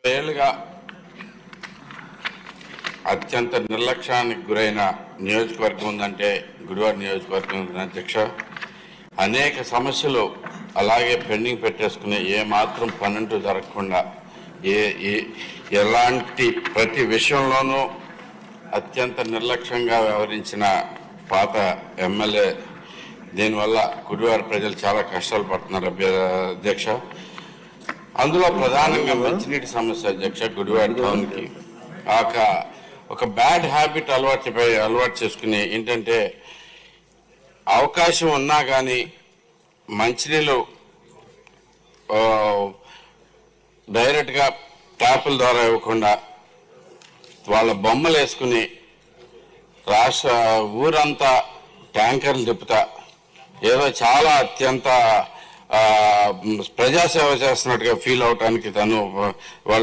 ఏళ్ళుగా అత్యంత నిర్లక్ష్యానికి గురైన నియోజకవర్గం ఉందంటే గుడివాడ నియోజకవర్గం ఉంది అధ్యక్ష. అనేక సమస్యలు అలాగే పెండింగ్ పెట్టేసుకుని ఏమాత్రం పనంటూ జరగకుండా ఎలాంటి ప్రతి విషయంలోనూ అత్యంత నిర్లక్ష్యంగా వ్యవహరించిన పాత ఎమ్మెల్యే. దీనివల్ల గుడివాడ ప్రజలు చాలా కష్టాలు పడుతున్నారు అధ్యక్ష. అందులో ప్రధానంగా మంచినీటి సమస్య అధ్యక్ష. గుడివాడ టౌన్కి ఒక బ్యాడ్ హ్యాబిట్ అలవాటు చేసుకుని ఏంటంటే అవకాశం ఉన్నా కానీ మంచినీళ్ళు డైరెక్ట్గా ట్యాపుల ద్వారా ఇవ్వకుండా వాళ్ళ బొమ్మలు వేసుకుని ఊరంతా ట్యాంకర్లు తిప్పుతా ఏదో చాలా అత్యంత ప్రజాసేవ చేస్తున్నట్టుగా ఫీల్ అవటానికి తను